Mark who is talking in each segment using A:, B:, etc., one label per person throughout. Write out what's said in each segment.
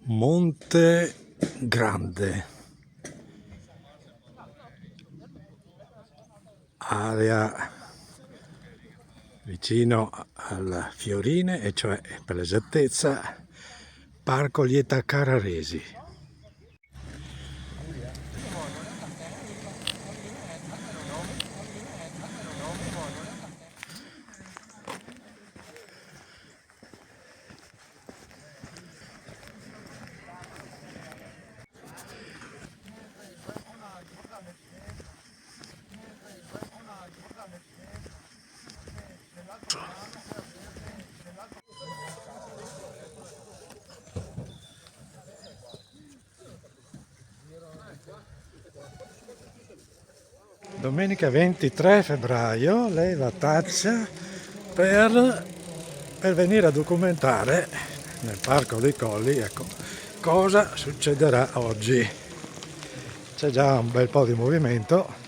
A: Monte Grande, area vicino al Fiorine, e cioè per l'esattezza Parco Lieta Carraresi. Domenica 23 febbraio leva taccia per venire a documentare nel Parco dei Colli, ecco, cosa succederà oggi. C'è già un bel po' di movimento.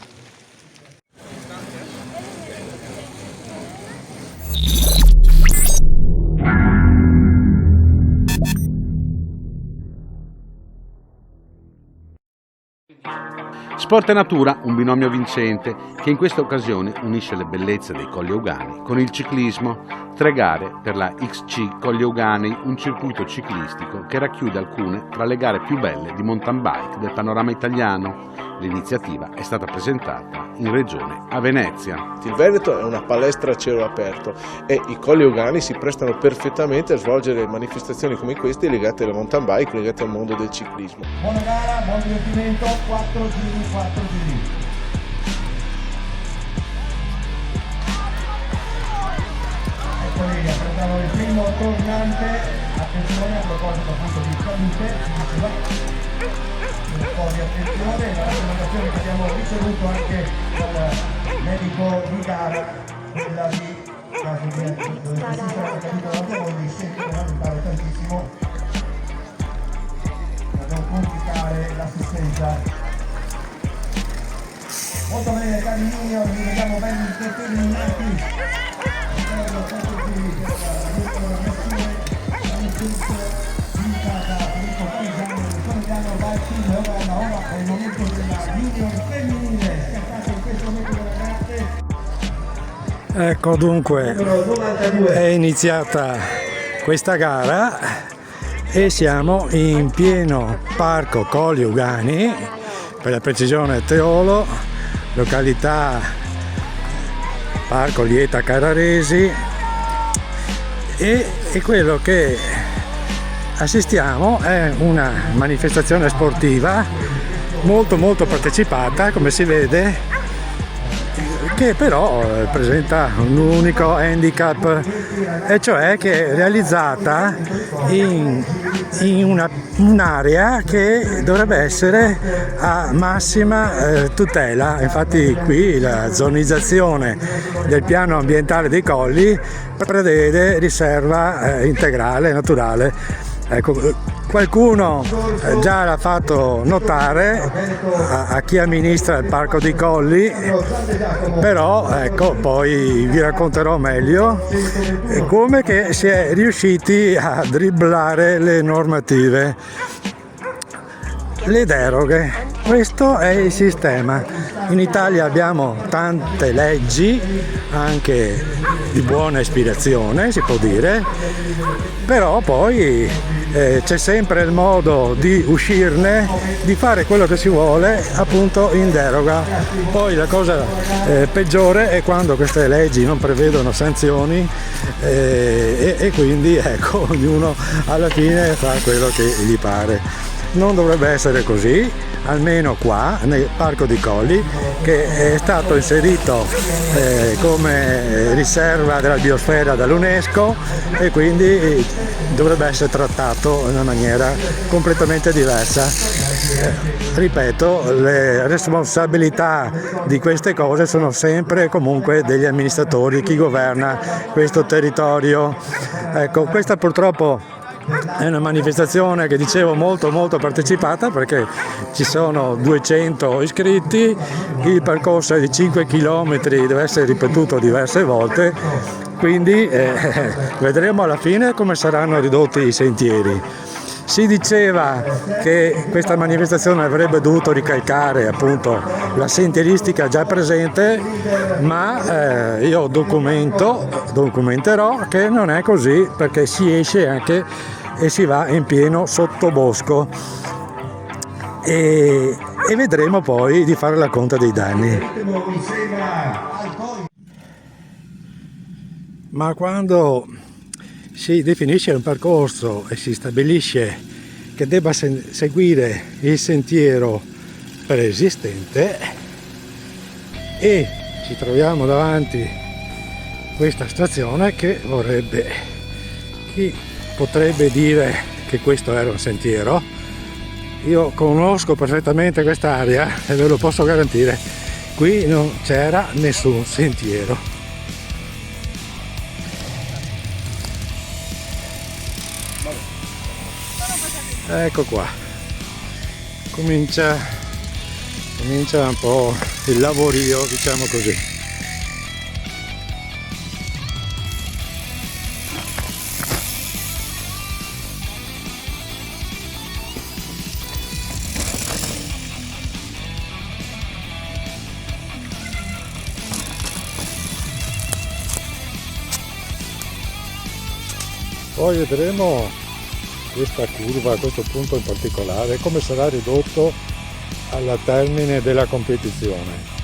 B: Sport e natura, un binomio vincente che in questa occasione unisce le bellezze dei Colli Euganei con il ciclismo. 3 gare per la XC Colli Euganei, un circuito ciclistico che racchiude alcune tra le gare più belle di mountain bike del panorama italiano. L'iniziativa è stata presentata in regione a Venezia.
C: Il Veneto è una palestra a cielo aperto e i Colli Euganei si prestano perfettamente a svolgere manifestazioni come queste legate alle mountain bike, legate al mondo del ciclismo.
D: Buona gara, buon divertimento, 4 giri, 4 giri. Ecco lì, prendiamo il primo tornante, attenzione a proposito appunto di salute, un po' di attenzione, la raccomandazione che abbiamo ricevuto anche dal medico di gara, quella di caso di dove esistono caduto la Bologna, sempre da aiutare tantissimo per non complicare l'assistenza. Molto bene cari junior, li vediamo ben determinati.
A: Ecco dunque, è iniziata questa gara e siamo in pieno Parco Colli Euganei, per la precisione Teolo, località Parco Lieta Carraresi, e quello che assistiamo è una manifestazione sportiva molto partecipata, come si vede, che però presenta un unico handicap, e cioè che è realizzata in un'area che dovrebbe essere a massima tutela. Infatti qui la zonizzazione del piano ambientale dei colli prevede riserva integrale naturale. Ecco, qualcuno già l'ha fatto notare a chi amministra il Parco dei Colli, però ecco, poi vi racconterò meglio come che si è riusciti a dribblare le normative, le deroghe. Questo è il sistema. In Italia abbiamo tante leggi, anche di buona ispirazione si può dire, però poi c'è sempre il modo di uscirne, di fare quello che si vuole appunto in deroga. Poi la cosa peggiore è quando queste leggi non prevedono sanzioni e quindi ecco, ognuno alla fine fa quello che gli pare. Non dovrebbe essere così, almeno qua nel Parco dei Colli, che è stato inserito come riserva della biosfera dall'UNESCO, e quindi dovrebbe essere trattato in una maniera completamente diversa. Ripeto, le responsabilità di queste cose sono sempre e comunque degli amministratori, chi governa questo territorio. Ecco, questa purtroppo è una manifestazione che dicevo molto partecipata, perché ci sono 200 iscritti, il percorso è di 5 km, deve essere ripetuto diverse volte, quindi vedremo alla fine come saranno ridotti i sentieri. Si diceva che questa manifestazione avrebbe dovuto ricalcare appunto la sentieristica già presente, ma io documenterò che non è così, perché si esce anche e si va in pieno sottobosco e vedremo poi di fare la conta dei danni. Ma quando si definisce un percorso e si stabilisce che debba seguire il sentiero preesistente e ci troviamo davanti questa stazione che chi potrebbe dire che questo era un sentiero? Io conosco perfettamente quest'area e ve lo posso garantire, qui non c'era nessun sentiero. Ecco qua, comincia un po' il lavorio, diciamo così. Poi vedremo questa curva, a questo punto in particolare, come sarà ridotto alla termine della competizione.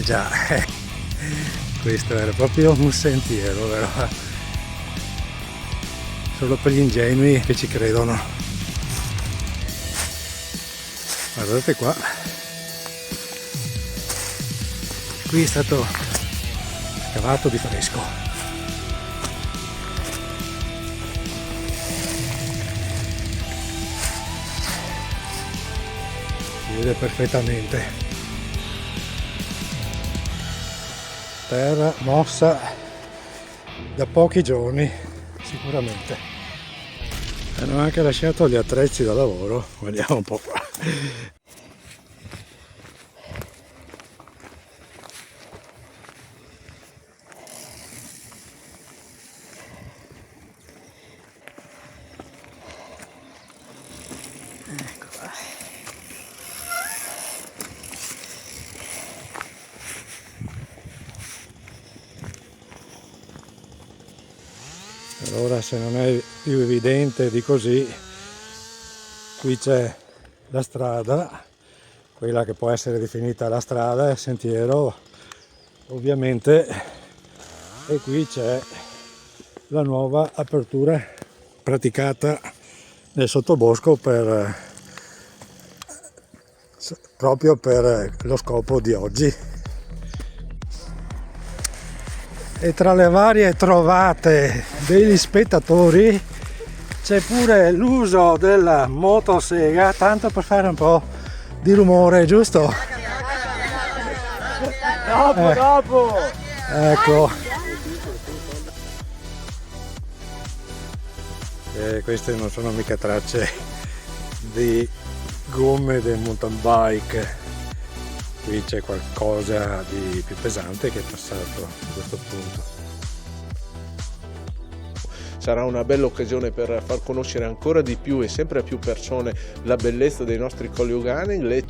A: Già, questo era proprio un sentiero, vero? Solo per gli ingenui che ci credono. Guardate qua, qui è stato scavato di fresco. Si vede perfettamente. Terra mossa da pochi giorni sicuramente. Hanno anche lasciato gli attrezzi da lavoro, vediamo un po' qua.
E: Ecco qua.
A: Allora, se non è più evidente di così, qui c'è la strada, quella che può essere definita la strada, il sentiero ovviamente, e qui c'è la nuova apertura praticata nel sottobosco proprio per lo scopo di oggi. E tra le varie trovate degli spettatori c'è pure l'uso della motosega, tanto per fare un po' di rumore, giusto?
D: Dopo!
A: Ecco. Queste non sono mica tracce di gomme del mountain bike. Qui c'è qualcosa di più pesante che è passato a questo punto.
C: Sarà una bella occasione per far conoscere ancora di più e sempre a più persone la bellezza dei nostri Colli Euganei.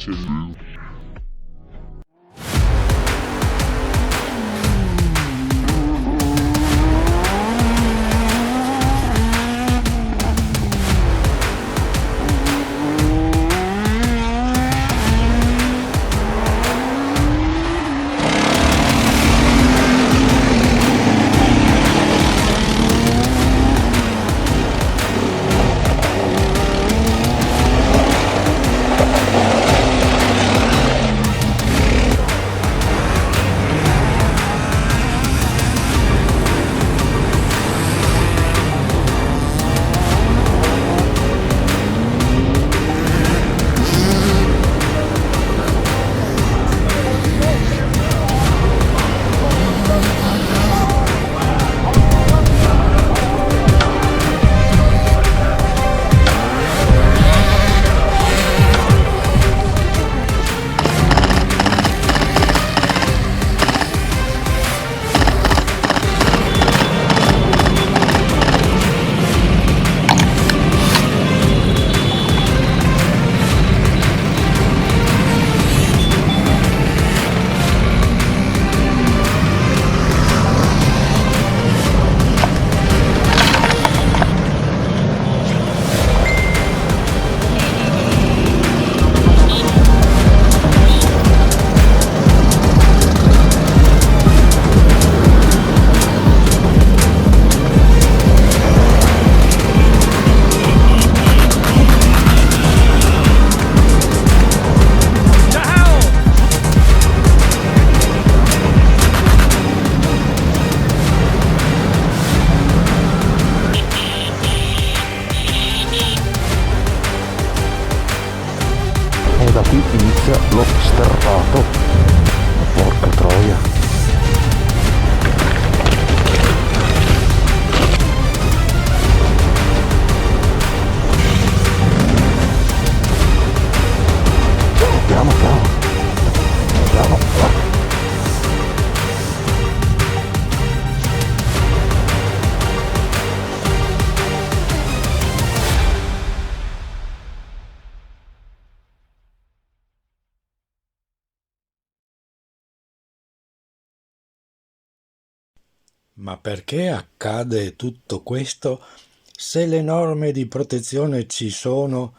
A: Ma perché accade tutto questo se le norme di protezione ci sono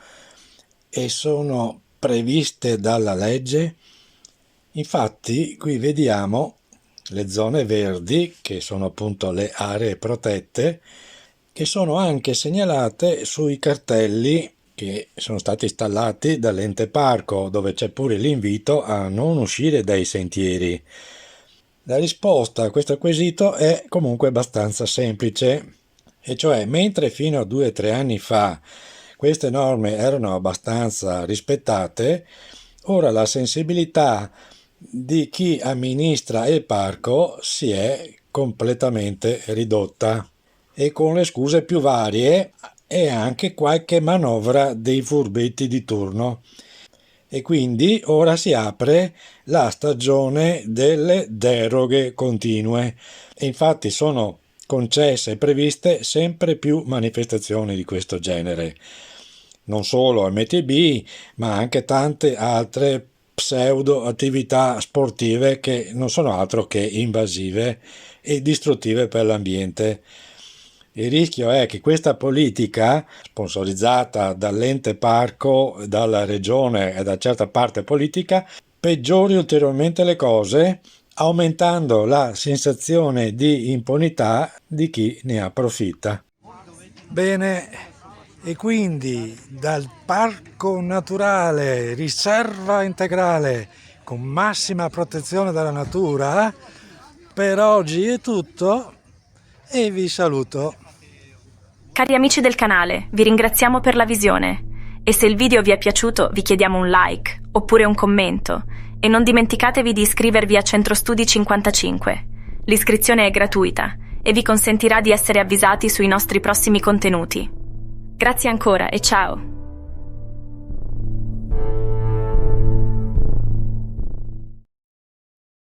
A: e sono previste dalla legge? Infatti qui vediamo le zone verdi, che sono appunto le aree protette, che sono anche segnalate sui cartelli che sono stati installati dall'ente parco, dove c'è pure l'invito a non uscire dai sentieri. La risposta a questo quesito è comunque abbastanza semplice, e cioè mentre fino a 2 o 3 anni fa queste norme erano abbastanza rispettate, ora la sensibilità di chi amministra il parco si è completamente ridotta, e con le scuse più varie e anche qualche manovra dei furbetti di turno. E quindi ora si apre la stagione delle deroghe continue, e infatti sono concesse e previste sempre più manifestazioni di questo genere, non solo MTB ma anche tante altre pseudo attività sportive che non sono altro che invasive e distruttive per l'ambiente. Il rischio è che questa politica, sponsorizzata dall'ente parco, dalla regione e da certa parte politica, peggiori ulteriormente le cose, aumentando la sensazione di impunità di chi ne approfitta. Bene, e quindi dal parco naturale, riserva integrale con massima protezione della natura, per oggi è tutto e vi saluto.
E: Cari amici del canale, vi ringraziamo per la visione e se il video vi è piaciuto vi chiediamo un like oppure un commento e non dimenticatevi di iscrivervi a Centro Studi 55. L'iscrizione è gratuita e vi consentirà di essere avvisati sui nostri prossimi contenuti. Grazie ancora e ciao!